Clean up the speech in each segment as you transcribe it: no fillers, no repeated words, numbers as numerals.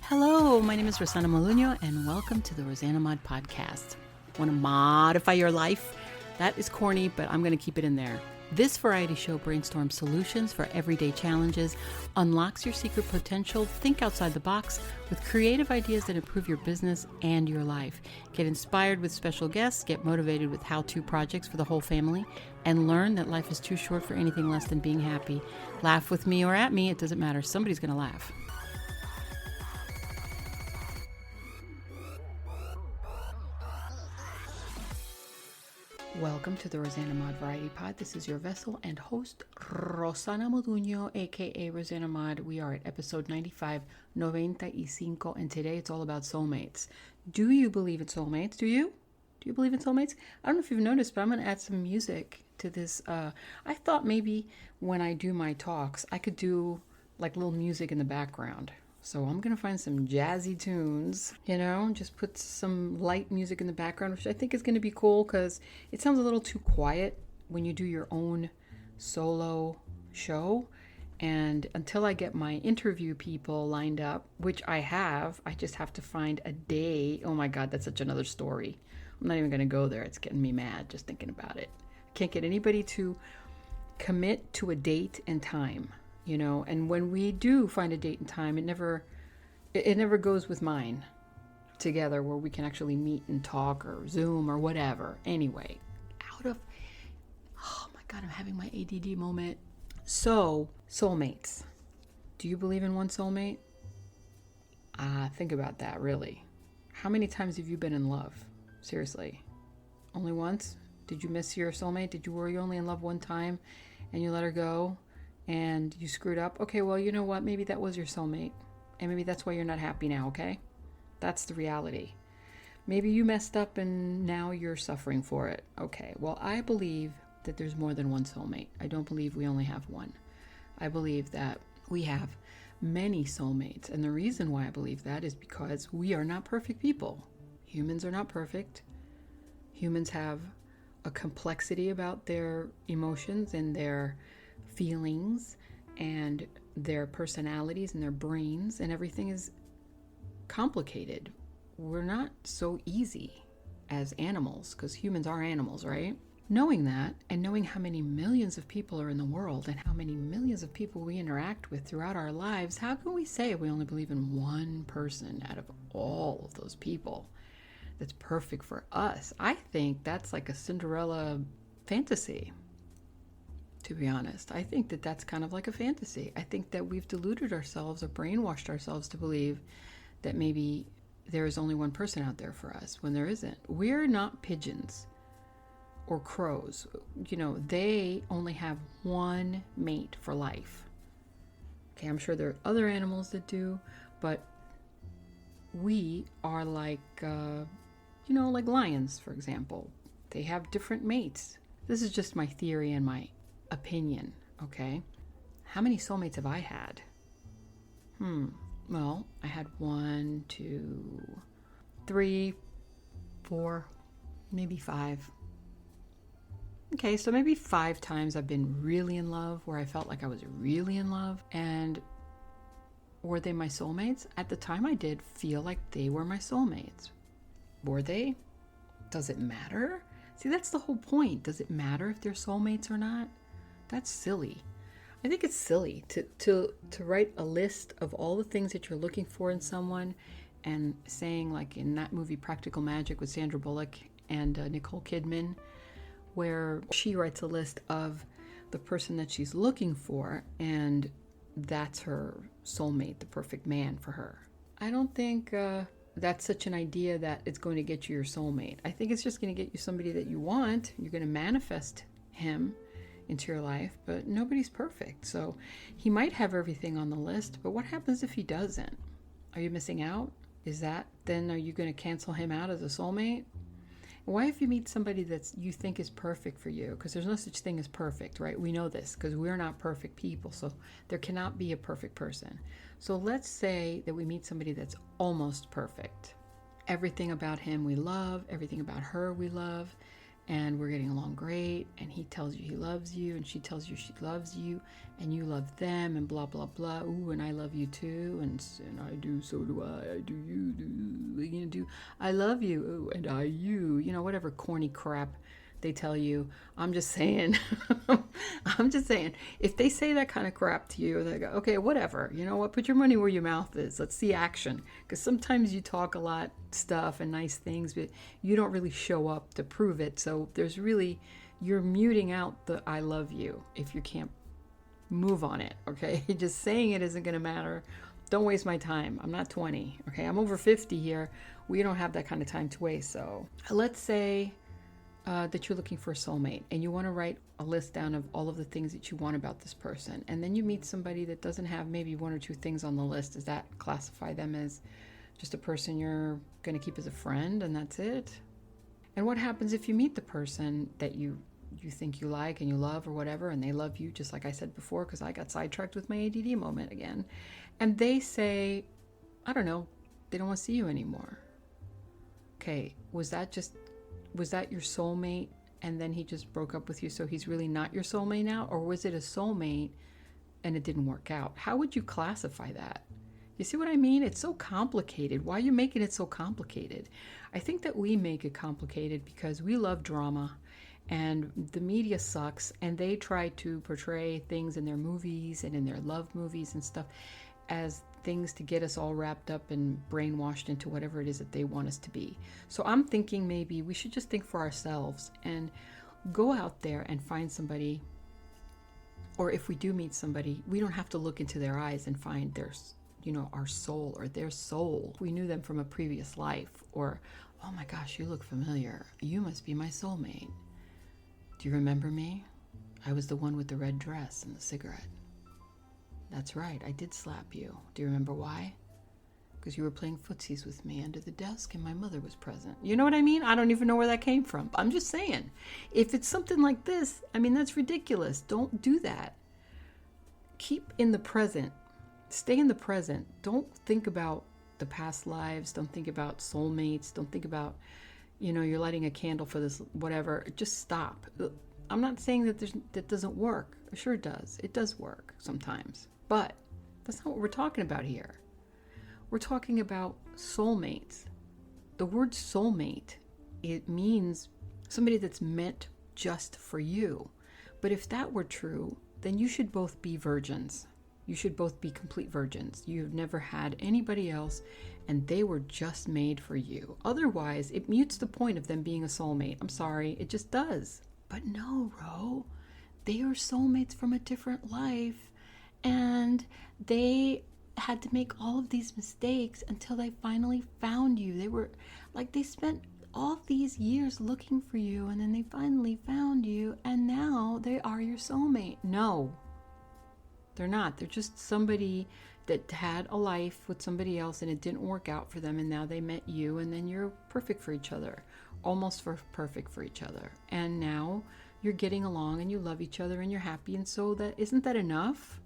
Hello, my name is Rosanamod, and welcome to the rosanamod podcast. Want to modify your life? That is corny, but I'm going to keep it in there. This variety show brainstorms solutions for everyday challenges, unlocks your secret potential, think outside the box with creative ideas that improve your business and your life. Get inspired with special guests, get motivated with how-to projects for the whole family, and learn that life is too short for anything less than being happy. Laugh with me or at me, it doesn't matter. Somebody's going to laugh. Welcome to the Rosanamod Variety Pod. This is your vessel and host, Rosanamod, aka Rosanamod. We are at episode 95, and today it's all about soulmates. Do you believe in soulmates? Do you? Do you believe in soulmates? I don't know if you've noticed, but I'm going to add some music to this. I thought maybe when I do my talks, I could do like little music in the background. So I'm going to find some jazzy tunes, just put some light music in the background, which I think is going to be cool because it sounds a little too quiet when you do your own solo show. And until I get my interview people lined up, which I have, I just have to find a day. Oh my God, that's such another story. I'm not even going to go there. It's getting me mad just thinking about it. I can't get anybody to commit to a date and time. And when we do find a date and time, it never goes with mine together where we can actually meet and talk or Zoom or whatever. Anyway, oh my God, I'm having my ADD moment. So, soulmates. Do you believe in one soulmate? Think about that, really. How many times have you been in love? Seriously. Only once? Did you miss your soulmate? Were you only in love one time and you let her go? And you screwed up. Okay, well, you know what? Maybe that was your soulmate. And maybe that's why you're not happy now, okay? That's the reality. Maybe you messed up and now you're suffering for it. Okay, well, I believe that there's more than one soulmate. I don't believe we only have one. I believe that we have many soulmates. And the reason why I believe that is because we are not perfect people. Humans are not perfect. Humans have a complexity about their emotions and their feelings and their personalities and their brains, and everything is complicated. We're not so easy as animals because humans are animals, right? Knowing that and knowing how many millions of people are in the world and how many millions of people we interact with throughout our lives, how can we say we only believe in one person out of all of those people that's perfect for us? I think that's like a Cinderella fantasy. To be honest, I think that that's kind of like a fantasy. I think that we've deluded ourselves or brainwashed ourselves to believe that maybe there is only one person out there for us when there isn't. We're not pigeons or crows. They only have one mate for life. Okay, I'm sure there are other animals that do, but we are like, like lions, for example. They have different mates. This is just my theory and my opinion, okay? How many soulmates have I had? Well, I had 1, 2, 3, 4, maybe 5. Okay, so maybe 5 times I've been really in love, where I felt like I was really in love. And were they my soulmates? At the time, I did feel like they were my soulmates. Were they? Does it matter? See, that's the whole point. Does it matter if they're soulmates or not? That's silly. I think it's silly to write a list of all the things that you're looking for in someone and saying, like in that movie Practical Magic with Sandra Bullock and Nicole Kidman, where she writes a list of the person that she's looking for and that's her soulmate, the perfect man for her. I don't think that's such an idea that it's going to get you your soulmate. I think it's just going to get you somebody that you want. You're going to manifest him into your life, but nobody's perfect. So he might have everything on the list, but what happens if he doesn't? Are you missing out? Then are you going to cancel him out as a soulmate? Why if you meet somebody that you think is perfect for you? Because there's no such thing as perfect, right? We know this because we're not perfect people. So there cannot be a perfect person. So let's say that we meet somebody that's almost perfect. Everything about him we love, everything about her we love, and we're getting along great, and he tells you he loves you, and she tells you she loves you, and you love them, and blah blah blah. Ooh, and I love you too, and I do, so do I do you, do what are you gonna do? I love you, ooh, and I you, whatever corny crap they tell you. I'm just saying, if they say that kind of crap to you, they go, okay, whatever, you know what, put your money where your mouth is. Let's see action. Because sometimes you talk a lot stuff and nice things, but you don't really show up to prove it. So you're muting out the I love you if you can't move on it, okay? Just saying it isn't going to matter. Don't waste my time. I'm not 20, okay? I'm over 50 here. We don't have that kind of time to waste. So let's say that you're looking for a soulmate, and you want to write a list down of all of the things that you want about this person, and then you meet somebody that doesn't have maybe one or two things on the list. Does that classify them as just a person you're going to keep as a friend, and that's it? And what happens if you meet the person that you think you like and you love or whatever, and they love you, just like I said before, because I got sidetracked with my ADD moment again, and they say, I don't know, they don't want to see you anymore? Okay, was that your soulmate, and then he just broke up with you, so he's really not your soulmate now? Or was it a soulmate and it didn't work out? How would you classify that? You see what I mean? It's so complicated. Why are you making it so complicated? I think that we make it complicated because we love drama, and the media sucks, and they try to portray things in their movies and in their love movies and stuff as things to get us all wrapped up and brainwashed into whatever it is that they want us to be. So I'm thinking maybe we should just think for ourselves and go out there and find somebody, or if we do meet somebody, we don't have to look into their eyes and find their, our soul or their soul. We knew them from a previous life, or, oh my gosh, you look familiar. You must be my soulmate. Do you remember me? I was the one with the red dress and the cigarette. That's right, I did slap you. Do you remember why? Because you were playing footsies with me under the desk and my mother was present. You know what I mean? I don't even know where that came from. I'm just saying. If it's something like this, that's ridiculous. Don't do that. Keep in the present. Stay in the present. Don't think about the past lives. Don't think about soulmates. Don't think about, you're lighting a candle for this, whatever. Just stop. I'm not saying that doesn't work. Sure it does. It does work sometimes. But that's not what we're talking about here. We're talking about soulmates. The word soulmate, it means somebody that's meant just for you. But if that were true, then you should both be virgins. You should both be complete virgins. You've never had anybody else, and they were just made for you. Otherwise, it mutes the point of them being a soulmate. I'm sorry, it just does. But no, Ro, they are soulmates from a different life, and they had to make all of these mistakes until they finally found you. They spent all these years looking for you, and then they finally found you, and now they are your soulmate. No, they're not. They're just somebody that had a life with somebody else and it didn't work out for them, and now they met you, and then you're perfect for each other, almost perfect for each other, and now you're getting along and you love each other and you're happy. And so isn't that enough?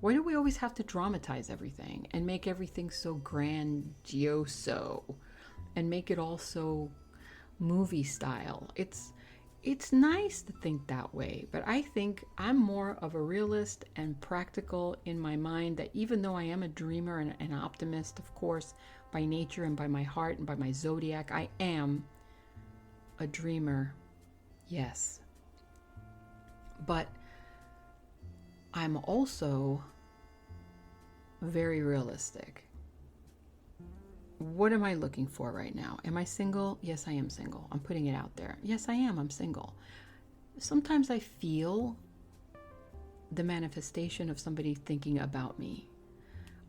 Why do we always have to dramatize everything and make everything so grandioso and make it all so movie style? It's nice to think that way, but I think I'm more of a realist and practical in my mind, that even though I am a dreamer and an optimist, of course, by nature and by my heart and by my zodiac, I am a dreamer, yes. But I'm also very realistic. What am I looking for right now? Am I single? Yes, I am single. I'm putting it out there. Yes, I am. I'm single. Sometimes I feel the manifestation of somebody thinking about me.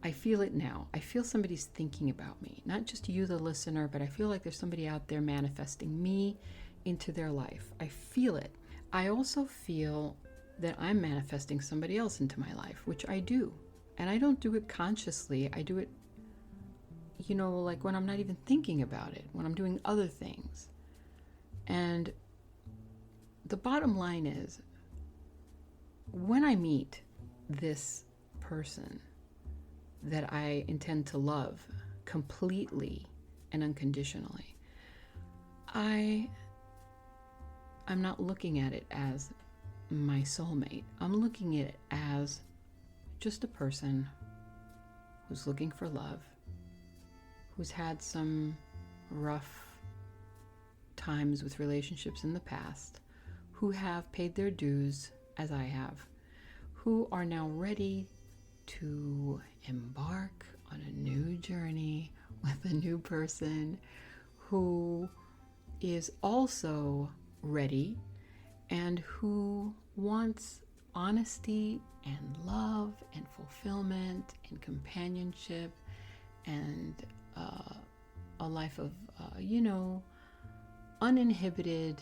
I feel it now. I feel somebody's thinking about me. Not just you, the listener, but I feel like there's somebody out there manifesting me into their life. I feel it. I also feel that I'm manifesting somebody else into my life, which I do. And I don't do it consciously. I do it, like when I'm not even thinking about it, when I'm doing other things. And the bottom line is, when I meet this person that I intend to love completely and unconditionally, I I'm not looking at it as my soulmate. I'm looking at it as just a person who's looking for love, who's had some rough times with relationships in the past, who have paid their dues, as I have, who are now ready to embark on a new journey with a new person, who is also ready and who wants honesty and love and fulfillment and companionship and a life of, uninhibited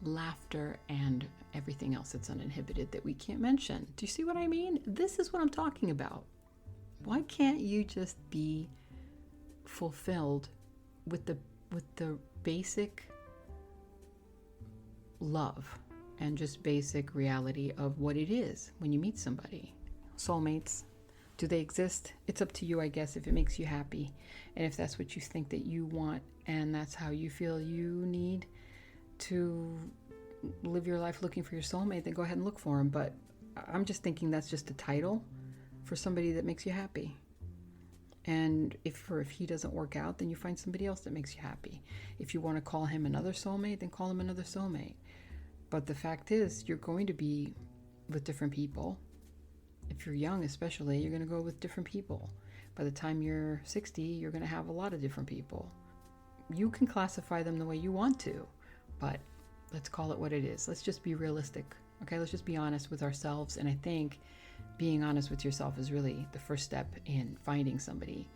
laughter and everything else that's uninhibited that we can't mention. Do you see what I mean? This is what I'm talking about. Why can't you just be fulfilled with the basic love and just basic reality of what it is when you meet somebody? Soulmates, do they exist? It's up to you, I guess, if it makes you happy and if that's what you think that you want and that's how you feel you need to live your life looking for your soulmate, then go ahead and look for him. But I'm just thinking that's just a title for somebody that makes you happy. And if he doesn't work out, then you find somebody else that makes you happy. If you want to call him another soulmate, then call him another soulmate. But the fact is, you're going to be with different people. If you're young especially, you're going to go with different people. By the time you're 60, you're going to have a lot of different people. You can classify them the way you want to, but let's call it what it is. Let's just be realistic, okay? Let's just be honest with ourselves. And I think being honest with yourself is really the first step in finding somebody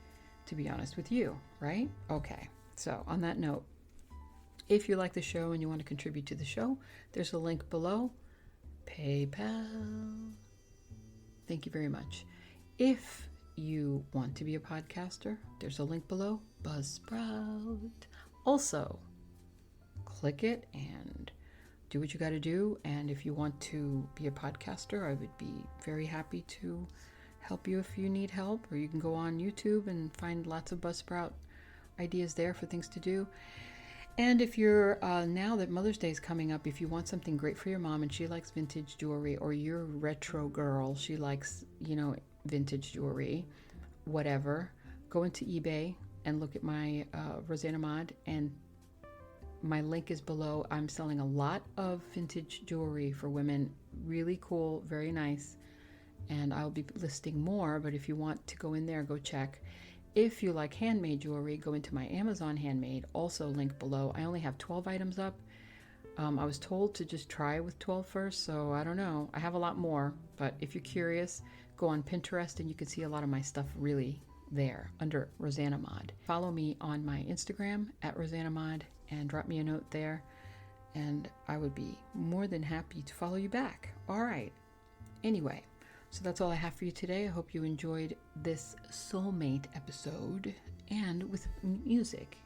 to be honest with you, right? Okay, so on that note, if you like the show and you want to contribute to the show, there's a link below. PayPal. Thank you very much. If you want to be a podcaster, there's a link below. Buzzsprout. Also, click it and do what you got to do. And if you want to be a podcaster, I would be very happy to help you if you need help. Or you can go on YouTube and find lots of Buzzsprout ideas there for things to do. And if you're, now that Mother's Day is coming up, if you want something great for your mom and she likes vintage jewelry, or you're a retro girl, she likes, vintage jewelry, whatever, go into eBay and look at my rosanamod, and my link is below. I'm selling a lot of vintage jewelry for women. Really cool, very nice. And I'll be listing more, but if you want to go in there, go check. If you like handmade jewelry, go into my Amazon handmade, also link below. I only have 12 items up. I was told to just try with 12 first, so I don't know. I have a lot more, but if you're curious, go on Pinterest and you can see a lot of my stuff really there under rosanamod. Follow me on my Instagram at rosanamod and drop me a note there, and I would be more than happy to follow you back. All right. Anyway, so that's all I have for you today. I hope you enjoyed this soulmate episode, and with music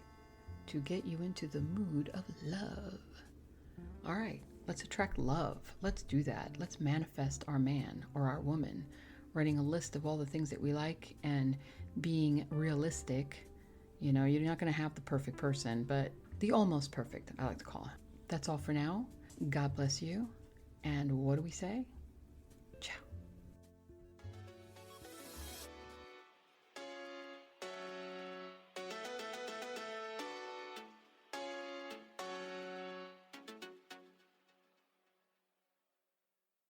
to get you into the mood of love. All right, let's attract love. Let's do that. Let's manifest our man or our woman, writing a list of all the things that we like and being realistic. You're not going to have the perfect person, but the almost perfect, I like to call it. That's all for now. God bless you. And what do we say?